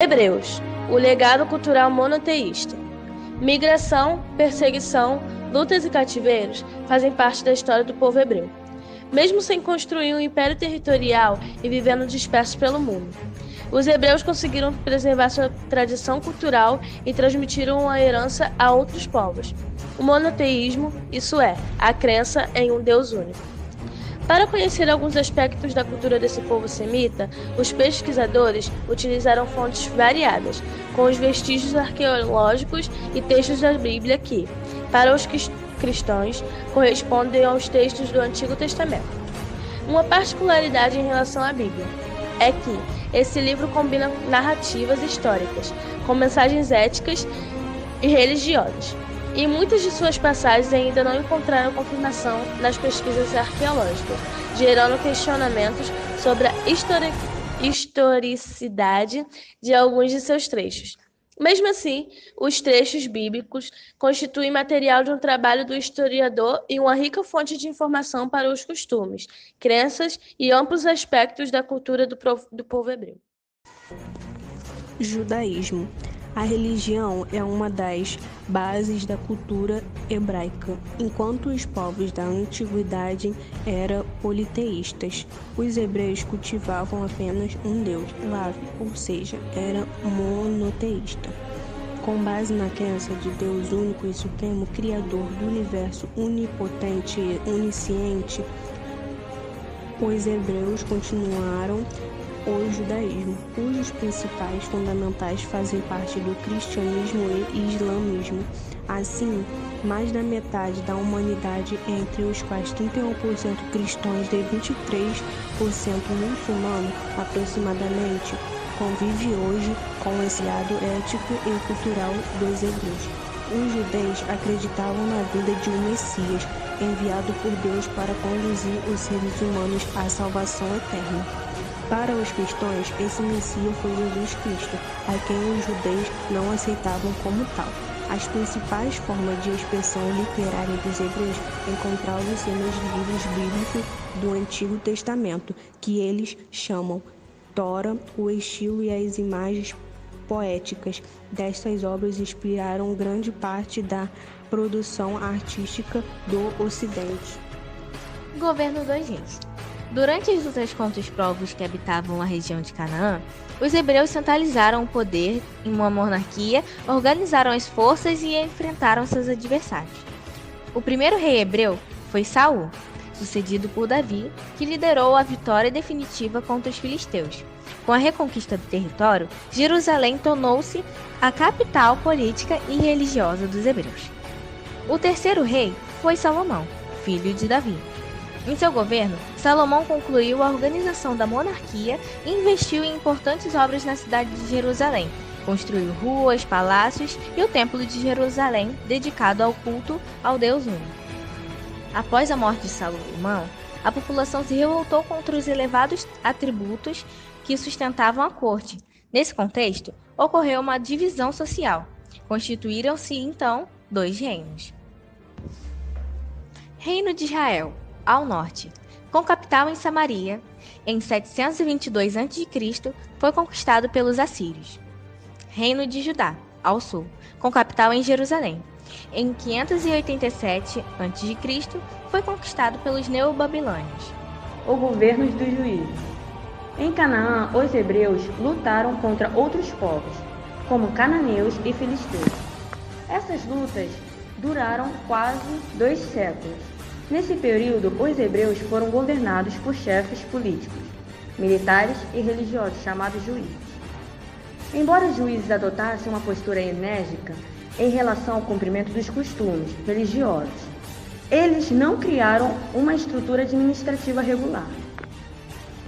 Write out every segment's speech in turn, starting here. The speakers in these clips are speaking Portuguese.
Hebreus, o legado cultural monoteísta. Migração, perseguição, lutas e cativeiros fazem parte da história do povo hebreu, mesmo sem construir um império territorial e vivendo dispersos pelo mundo. Os hebreus conseguiram preservar sua tradição cultural e transmitiram a herança a outros povos. O monoteísmo, isso é, a crença em um Deus único. Para conhecer alguns aspectos da cultura desse povo semita, os pesquisadores utilizaram fontes variadas, com os vestígios arqueológicos e textos da Bíblia que, para os cristãos, correspondem aos textos do Antigo Testamento. Uma particularidade em relação à Bíblia é que esse livro combina narrativas históricas com mensagens éticas e religiosas. E muitas de suas passagens ainda não encontraram confirmação nas pesquisas arqueológicas, gerando questionamentos sobre a historicidade de alguns de seus trechos. Mesmo assim, os trechos bíblicos constituem material de um trabalho do historiador e uma rica fonte de informação para os costumes, crenças e amplos aspectos da cultura do povo hebreu. Judaísmo. A religião é uma das bases da cultura hebraica. Enquanto os povos da antiguidade eram politeístas, os hebreus cultivavam apenas um Deus, Yahvé, ou seja, era monoteísta. Com base na crença de Deus único e supremo, criador do universo, onipotente e onisciente, os hebreus continuaram o judaísmo, cujos principais fundamentais fazem parte do cristianismo e islamismo. Assim, mais da metade da humanidade, entre os quais 31% cristãos e 23% muçulmanos, aproximadamente, convive hoje com esse lado ético e cultural dos hebreus. Os judeus acreditavam na vinda de um Messias, enviado por Deus para conduzir os seres humanos à salvação eterna. Para os cristãos, esse Messias foi Jesus Cristo, a quem os judeus não aceitavam como tal. As principais formas de expressão literária dos hebreus encontravam-se nos livros bíblicos do Antigo Testamento, que eles chamam Tora, o estilo e as imagens poéticas destas obras inspiraram grande parte da produção artística do Ocidente. Governo dos reis. Durante as lutas contra os povos que habitavam a região de Canaã, os hebreus centralizaram o poder em uma monarquia, organizaram as forças e enfrentaram seus adversários. O primeiro rei hebreu foi Saul, sucedido por Davi, que liderou a vitória definitiva contra os filisteus. Com a reconquista do território, Jerusalém tornou-se a capital política e religiosa dos hebreus. O terceiro rei foi Salomão, filho de Davi. Em seu governo, Salomão concluiu a organização da monarquia e investiu em importantes obras na cidade de Jerusalém. Construiu ruas, palácios e o Templo de Jerusalém, dedicado ao culto ao Deus único. Após a morte de Salomão, a população se revoltou contra os elevados atributos que sustentavam a corte. Nesse contexto, ocorreu uma divisão social. Constituíram-se, então, 2 reinos. Reino de Israel, ao norte, com capital em Samaria, em 722 a.C., foi conquistado pelos assírios. Reino de Judá, ao sul, com capital em Jerusalém, em 587 a.C., foi conquistado pelos neobabilônios. O governo dos juízes. Em Canaã, os hebreus lutaram contra outros povos, como cananeus e filisteus. Essas lutas duraram quase 2 séculos. Nesse período, os hebreus foram governados por chefes políticos, militares e religiosos, chamados juízes. Embora os juízes adotassem uma postura enérgica em relação ao cumprimento dos costumes religiosos, eles não criaram uma estrutura administrativa regular.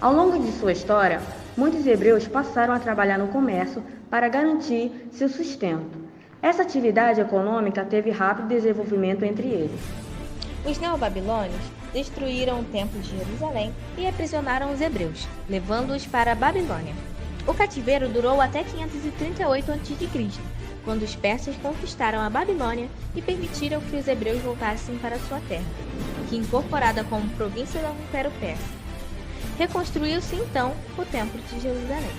Ao longo de sua história, muitos hebreus passaram a trabalhar no comércio para garantir seu sustento. Essa atividade econômica teve rápido desenvolvimento entre eles. Os neobabilônios destruíram o Templo de Jerusalém e aprisionaram os hebreus, levando-os para a Babilônia. O cativeiro durou até 538 a.C., quando os persas conquistaram a Babilônia e permitiram que os hebreus voltassem para sua terra, que, incorporada como província do Império Persa. Reconstruiu-se então o Templo de Jerusalém.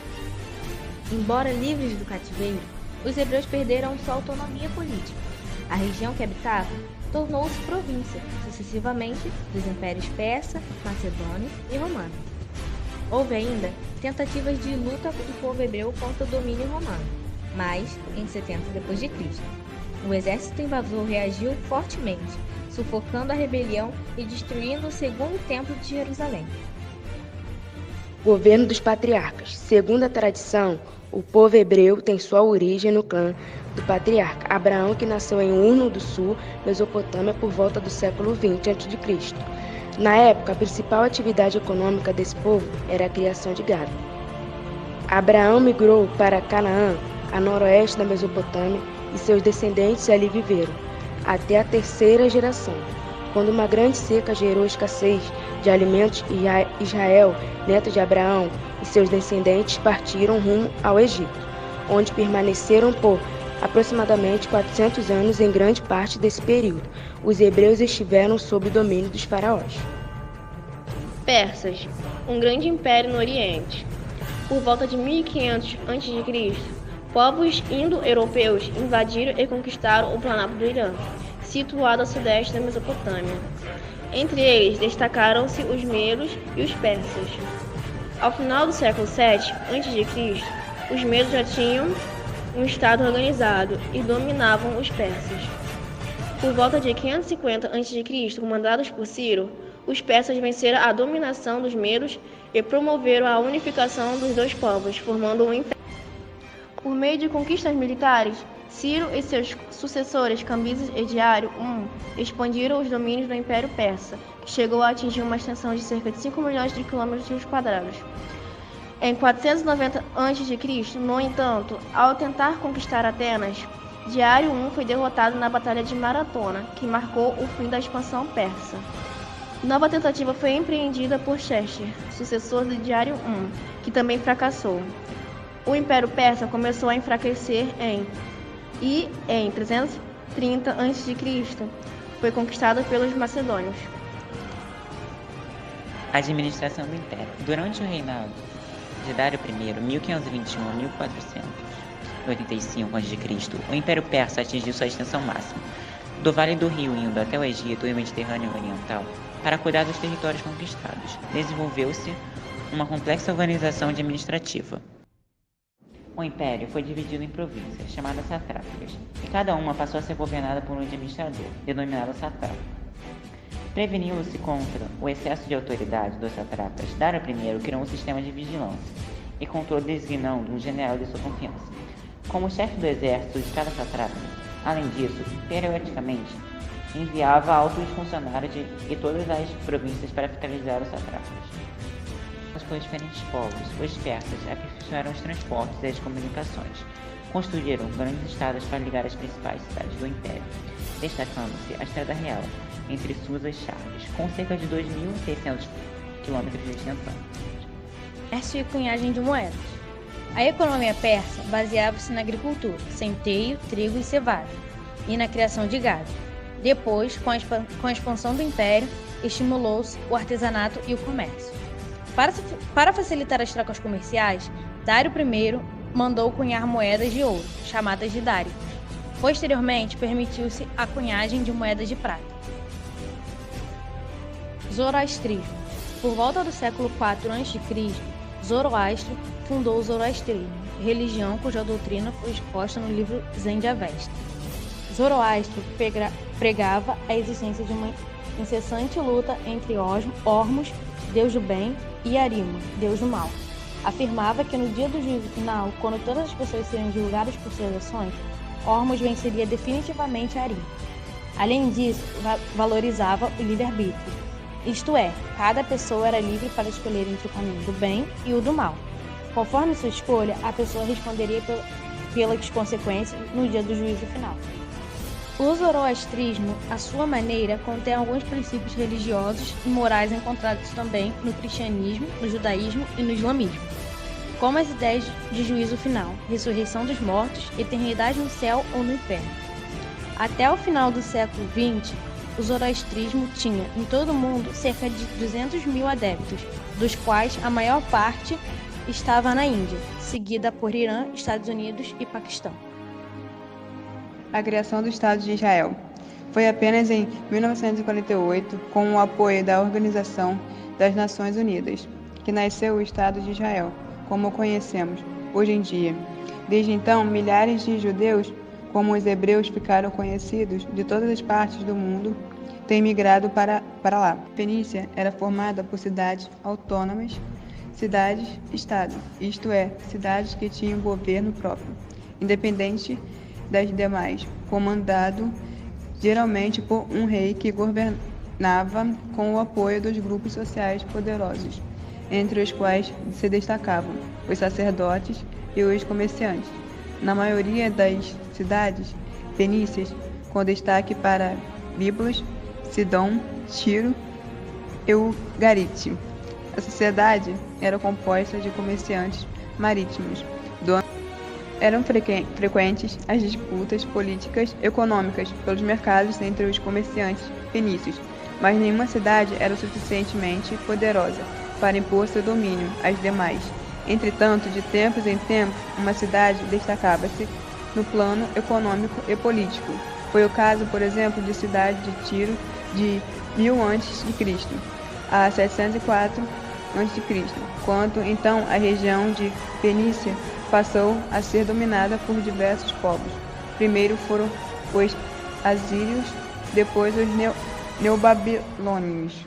Embora livres do cativeiro, os hebreus perderam sua autonomia política. A região que habitavam tornou-se província, sucessivamente, dos impérios persa, macedônio e romano. Houve ainda tentativas de luta do povo hebreu contra o domínio romano, mas, em 70 d.C., o exército invasor reagiu fortemente, sufocando a rebelião e destruindo o segundo templo de Jerusalém. Governo dos patriarcas. Segundo a tradição, o povo hebreu tem sua origem no clã do patriarca Abraão, que nasceu em Ur do Sul, Mesopotâmia, por volta do século XX a.C. Na época, a principal atividade econômica desse povo era a criação de gado. Abraão migrou para Canaã, a noroeste da Mesopotâmia, e seus descendentes ali viveram, até a terceira geração. Quando uma grande seca gerou escassez de alimentos, Israel, neto de Abraão, e seus descendentes partiram rumo ao Egito, onde permaneceram por aproximadamente 400 anos. Em grande parte desse período, os hebreus estiveram sob o domínio dos faraós. Persas, um grande império no Oriente. Por volta de 1500 a.C., povos indo-europeus invadiram e conquistaram o Planalto do Irã, situado a sudeste da Mesopotâmia. Entre eles destacaram-se os medos e os persas. Ao final do século VII a.C., os medos já tinham um estado organizado e dominavam os persas. Por volta de 550 a.C., comandados por Ciro, os persas venceram a dominação dos medos e promoveram a unificação dos dois povos, formando um império. Por meio de conquistas militares, Ciro e seus sucessores Cambises e Diário I expandiram os domínios do Império Persa, que chegou a atingir uma extensão de cerca de 5 milhões de quilômetros quadrados. Em 490 a.C., no entanto, ao tentar conquistar Atenas, Diário I foi derrotado na Batalha de Maratona, que marcou o fim da expansão persa. Nova tentativa foi empreendida por Xerxes, sucessor de Diário I, que também fracassou. O Império Persa começou a enfraquecer em 330 a.C., foi conquistado pelos macedônios. Administração do Império. Durante o reinado de Dário I, 1521 a 1485 a.C., o Império Persa atingiu sua extensão máxima, do Vale do Rio indo até o Egito e o Mediterrâneo Oriental, para cuidar dos territórios conquistados. Desenvolveu-se uma complexa organização administrativa. O império foi dividido em províncias, chamadas satrápias, e cada uma passou a ser governada por um administrador, denominado sátrapa. Prevenindo-se contra o excesso de autoridade dos satrapas, Dário I criou um sistema de vigilância e controle, designando um general de sua confiança como chefe do exército de cada satrapa. Além disso, periodicamente, enviava altos funcionários de todas as províncias para fiscalizar os satrapas. Pelos diferentes povos, os persas aperfeiçoaram os transportes e as comunicações, construíram grandes estradas para ligar as principais cidades do império, destacando-se a Estrada Real, entre Susa e Charles, com cerca de 2.600 km de extensão. Comércio e cunhagem de moedas. A economia persa baseava-se na agricultura, centeio, trigo e cevada, e na criação de gado. Depois, com a expansão do império, estimulou-se o artesanato e o comércio. Para facilitar as trocas comerciais, Dário I mandou cunhar moedas de ouro, chamadas de dário. Posteriormente, permitiu-se a cunhagem de moedas de prata. Zoroastrismo. Por volta do século IV a.C., Zoroastro fundou o zoroastrismo, religião cuja doutrina foi exposta no livro Zen de Avesta. Zoroastro pregava a existência de uma incessante luta entre Ormuz, deus do bem, e Arima, deus do mal. Afirmava que no dia do juízo final, quando todas as pessoas seriam julgadas por suas ações, Ormuz venceria definitivamente Arima. Além disso, valorizava o livre-arbítrio. Isto é, cada pessoa era livre para escolher entre o caminho do bem e o do mal. Conforme sua escolha, a pessoa responderia pelas consequências no dia do juízo final. O zoroastrismo, à sua maneira, contém alguns princípios religiosos e morais encontrados também no cristianismo, no judaísmo e no islamismo, como as ideias de juízo final, ressurreição dos mortos, eternidade no céu ou no inferno. Até o final do século XX, o zoroastrismo tinha, em todo o mundo, cerca de 200 mil adeptos, dos quais a maior parte estava na Índia, seguida por Irã, Estados Unidos e Paquistão. A criação do Estado de Israel foi apenas em 1948, com o apoio da Organização das Nações Unidas, que nasceu o Estado de Israel, como o conhecemos hoje em dia. Desde então, milhares de judeus, como os hebreus ficaram conhecidos de todas as partes do mundo, têm migrado para lá. A Fenícia era formada por cidades autônomas, cidades-estado, isto é, cidades que tinham governo próprio, independente das demais, comandado geralmente por um rei que governava com o apoio dos grupos sociais poderosos, entre os quais se destacavam os sacerdotes e os comerciantes. Na maioria das cidades fenícias, com destaque para Biblos, Sidom, Tiro e Ugarite. A sociedade era composta de comerciantes marítimos. Eram frequentes as disputas políticas e econômicas pelos mercados entre os comerciantes fenícios, mas nenhuma cidade era suficientemente poderosa para impor seu domínio às demais. Entretanto, de tempos em tempos, uma cidade destacava-se no plano econômico e político. Foi o caso, por exemplo, de cidade de Tiro de 1000 a.C. a 704 a.C., quando então a região de Fenícia passou a ser dominada por diversos povos. Primeiro foram os assírios, depois os neobabilônios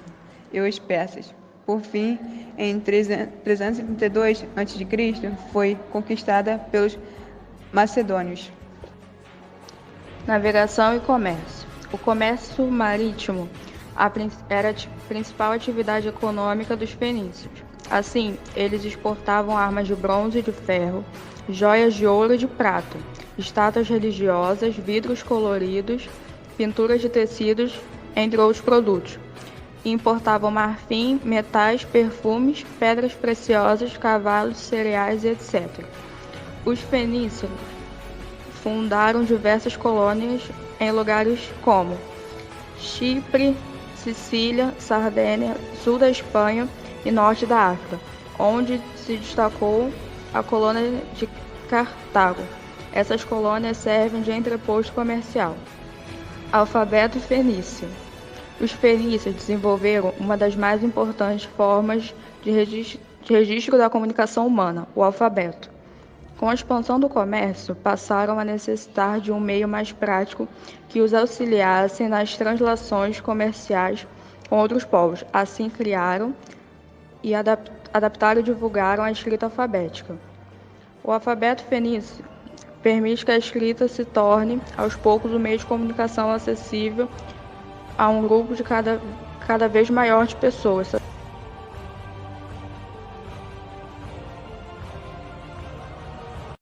e os persas. Por fim, em 332 a.C., foi conquistada pelos macedônios. Navegação e comércio. O comércio marítimo era a principal atividade econômica dos fenícios. Assim, eles exportavam armas de bronze e de ferro, joias de ouro e de prata, estátuas religiosas, vidros coloridos, pinturas de tecidos, entre outros produtos. E importavam marfim, metais, perfumes, pedras preciosas, cavalos, cereais e etc. Os fenícios fundaram diversas colônias em lugares como Chipre, Sicília, Sardênia, sul da Espanha e norte da África, onde se destacou a colônia de Cartago. Essas colônias servem de entreposto comercial. Alfabeto fenício. Os fenícios desenvolveram uma das mais importantes formas de registro da comunicação humana, o alfabeto. Com a expansão do comércio, passaram a necessitar de um meio mais prático que os auxiliasse nas translações comerciais com outros povos. Assim, criaram e adaptaram e divulgaram a escrita alfabética. O alfabeto fenício permite que a escrita se torne, aos poucos, um meio de comunicação acessível a um grupo de cada vez maior de pessoas.